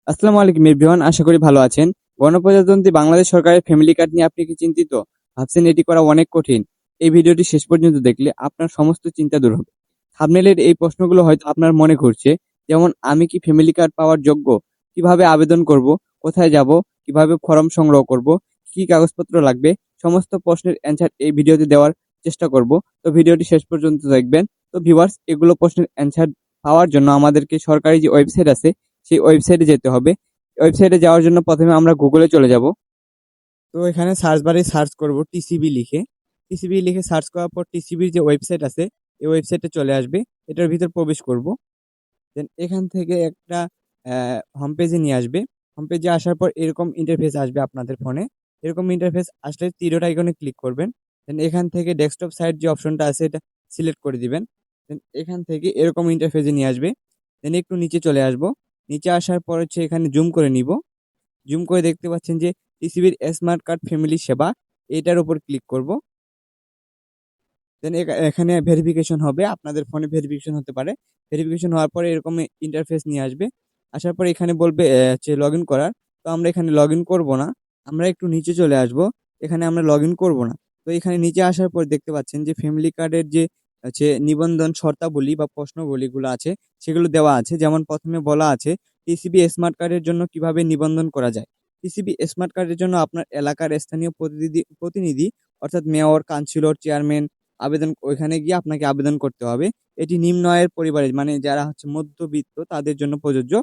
আসসালামু আলাইকুম এভরিওয়ান, আশা করি ভালো আছেন। গণপ্রজাতন্ত্রী বাংলাদেশ সরকারের ফ্যামিলি কার্ড নিয়ে আপনি কি চিন্তিত? ভাবছেন এটি করা অনেক কঠিন? এই ভিডিওটি শেষ পর্যন্ত দেখলে আপনার সমস্ত চিন্তা দূর হবে। থাম্বনেইলের এই প্রশ্নগুলো হয়তো আপনার মনে ঘুরছে, যেমন আমি কি ফ্যামিলি কার্ড পাওয়ার যোগ্য? কিভাবে আবেদন করব? কোথায় যাব? কিভাবে ফর্ম সংগ্রহ করব? কি কাগজপত্র লাগবে? সমস্ত প্রশ্নের অ্যান্সার এই ভিডিওতে দেওয়ার চেষ্টা করব। তো ভিডিওটি শেষ পর্যন্ত দেখবেন। তো ভিউয়ার্স, এগুলো প্রশ্নের অ্যান্সার পাওয়ার জন্য আমাদেরকে সরকারি যে ওয়েবসাইট আছে সেই ওয়েবসাইটে যেতে হবে। ওয়েবসাইটে যাওয়ার জন্য প্রথমে আমরা গুগলে চলে যাব। তো এখানে সার্চ বারে সার্চ করব টিসিবি লিখে। টিসিবি লিখে সার্চ করার পর টিসিবির যে ওয়েবসাইট আছে এই ওয়েবসাইটে চলে আসবে। এটার ভিতর প্রবেশ করব। দেন এখান থেকে একটা হোম পেজে নিয়ে আসবে। হোম পেজে আসার পর এরকম ইন্টারফেস আসবে আপনাদের ফোনে। এরকম ইন্টারফেস আসলে তীরের আইকনে ক্লিক করবেন। দেন এখান থেকে ডেস্কটপ সাইট যে অপশনটা আছে এটা সিলেক্ট করে দিবেন। দেন এখান থেকে এরকম ইন্টারফেসে নিয়ে আসবে। দেন একটু নিচে চলে আসব। নিচে আসার পর হচ্ছে এখানে জুম করে নিব। জুম করে দেখতে পাচ্ছেন যে টিসিবির স্মার্ট কার্ড ফ্যামিলি সেবা, এটার উপর ক্লিক করব। দেন এখানে ভেরিফিকেশন হবে, আপনাদের ফোনে ভেরিফিকেশন হতে পারে। ভেরিফিকেশন হওয়ার পরে এরকম ইন্টারফেস নিয়ে আসবে। আসার পরে এখানে বলবে হচ্ছে লগ ইন করার। তো আমরা এখানে লগ ইন করবো না, আমরা একটু নিচে চলে আসব। এখানে আমরা লগ ইন করবো না। তো এখানে নিচে আসার পর দেখতে পাচ্ছেন যে ফ্যামিলি কার্ডের যে হচ্ছে নিবন্ধন শর্তাবলী বা প্রশ্নবলীগুলো আছে সেগুলো দেওয়া আছে। যেমন প্রথমে বলা আছে টিসিবি স্মার্ট কার্ডের জন্য কিভাবে নিবন্ধন করা যায়। টিসিবি স্মার্ট কার্ডের জন্য আপনার এলাকার স্থানীয় প্রতিনিধি অর্থাৎ মেয়র, কাউন্সিলর, চেয়ারম্যান ওইখানে গিয়ে আপনাকে আবেদন করতে হবে। এটি নিম্ন আয়ের পরিবারের, মানে যারা হচ্ছে মধ্যবিত্ত তাদের জন্য প্রযোজ্য।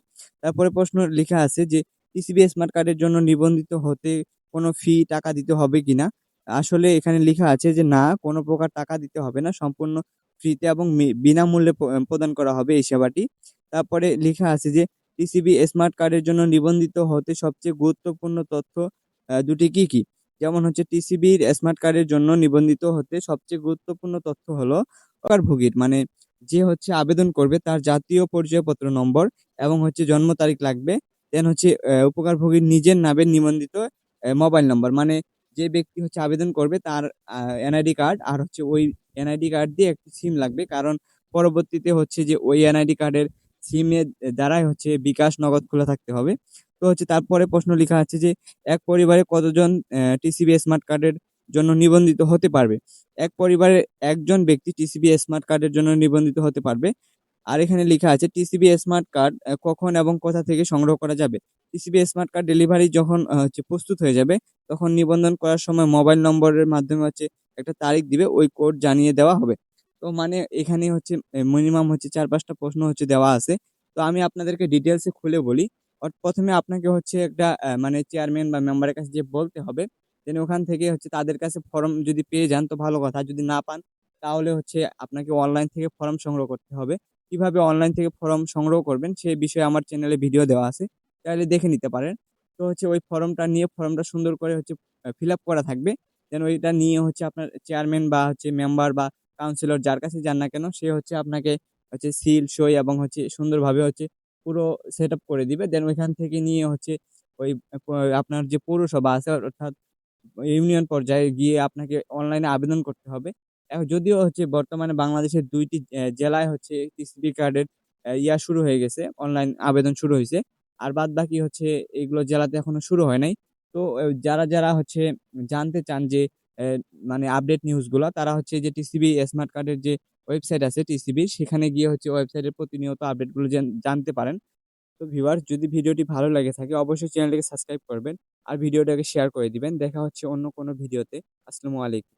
তারপরে প্রশ্ন লেখা আছে যে টিসিবি স্মার্ট কার্ডের জন্য নিবন্ধিত হতে কোনো টাকা দিতে হবে কিনা। আসলে এখানে লেখা আছে যে না, কোনো প্রকার টাকা দিতে হবে না, সম্পূর্ণ ফ্রিতে এবং বিনামূল্যে প্রদান করা হবে এই সেবাটি। তারপরে লেখা আছে যে টিসিবি স্মার্ট কার্ডের জন্য নিবন্ধিত হতে সবচেয়ে গুরুত্বপূর্ণ তথ্য দুটি কি কি। যেমন হচ্ছে টিসিবির স্মার্ট কার্ডের জন্য নিবন্ধিত হতে সবচেয়ে গুরুত্বপূর্ণ তথ্য হলো উপকারভোগীর, মানে যে হচ্ছে আবেদন করবে তার জাতীয় পরিচয়পত্র নম্বর এবং হচ্ছে জন্ম তারিখ লাগবে। দেন হচ্ছে উপকারভোগীর নিজের নামে নিবন্ধিত মোবাইল নম্বর, মানে যে ব্যক্তি হচ্ছে আবেদন করবে তার এনআইডি কার্ড আর হচ্ছে ওই এনআইডি কার্ড দিয়ে একটি সিম লাগবে, কারণ পরবর্তীতে হচ্ছে যে ওই এনআইডি কার্ডের সিমের দ্বারাই হচ্ছে বিকাশ নগদ খোলা থাকতে হবে। তো হচ্ছে তারপরে প্রশ্ন লেখা আছে যে এক পরিবারে কতজন টিসিবি স্মার্ট কার্ডের জন্য নিবন্ধিত হতে পারবে। এক পরিবারে একজন ব্যক্তি টিসিবি স্মার্ট কার্ডের জন্য নিবন্ধিত হতে পারবে। আর এখানে লেখা আছে টিসিবি স্মার্ট কার্ড কখন এবং কোথা থেকে সংগ্রহ করা যাবে। টিসিবি স্মার্ট কার্ড ডেলিভারি যখন হচ্ছে প্রস্তুত হয়ে যাবে তখন নিবন্ধন করার সময় মোবাইল নম্বরের মাধ্যমে হচ্ছে একটা তারিখ দিবে, ওই কোড জানিয়ে দেওয়া হবে। তো মানে এখানে হচ্ছে মিনিমাম হচ্ছে 4-5টা প্রশ্ন হচ্ছে দেওয়া আছে। তো আমি আপনাদেরকে ডিটেলসে খুলে বলি। প্রথমে আপনাকে হচ্ছে একটা মানে চেয়ারম্যান বা মেম্বারের কাছে যে বলতে হবে। দেন ওখান থেকে হচ্ছে তাদের কাছে ফর্ম যদি পেয়ে যান তো ভালো কথা, যদি না পান তাহলে হচ্ছে আপনাকে অনলাইন থেকে ফর্ম সংগ্রহ করতে হবে। কিভাবে অনলাইন থেকে ফর্ম সংগ্রহ করবেন সে বিষয়ে আমার চ্যানেলে ভিডিও দেওয়া আছে, চাইলে দেখে নিতে পারেন। তো হচ্ছে ওই ফর্মটা নিয়ে ফর্মটা সুন্দর করে হচ্ছে ফিল আপ করা থাকবে। দেন ওইটা নিয়ে হচ্ছে আপনার চেয়ারম্যান বা হচ্ছে মেম্বার বা কাউন্সিলর যার কাছে যান না কেন সে হচ্ছে আপনাকে হচ্ছে সিল সই এবং হচ্ছে সুন্দরভাবে হচ্ছে পুরো সেট আপ করে দিবে। দেন ওইখান থেকে নিয়ে হচ্ছে ওই আপনার যে পৌরসভা আছে অর্থাৎ ইউনিয়ন পর্যায়ে গিয়ে আপনাকে অনলাইনে আবেদন করতে হবে। এখন যদিও হচ্ছে বর্তমানে বাংলাদেশের ২টি জেলায় হচ্ছে টিসিবি কার্ডের শুরু হয়ে গেছে, অনলাইন আবেদন শুরু হইছে। আর বাদবাকি হচ্ছে এগুলো জেলাতে এখনো শুরু হয় নাই। তো যারা হচ্ছে জানতে চান যে মানে আপডেট নিউজগুলা, তারা হচ্ছে যে টিসিবি স্মার্ট কার্ডের যে ওয়েবসাইট আছে টিসিবির, সেখানে গিয়ে হচ্ছে ওয়েবসাইটের প্রতিনিয়ত আপডেটগুলো জানতে পারেন। তো ভিউয়ার্স, যদি ভিডিওটি ভালো লেগে থাকে অবশ্যই চ্যানেলটিকে সাবস্ক্রাইব করবেন আর ভিডিওটাকে শেয়ার করে দিবেন। দেখা হচ্ছে অন্য কোনো ভিডিওতে। আসসালামু আলাইকুম।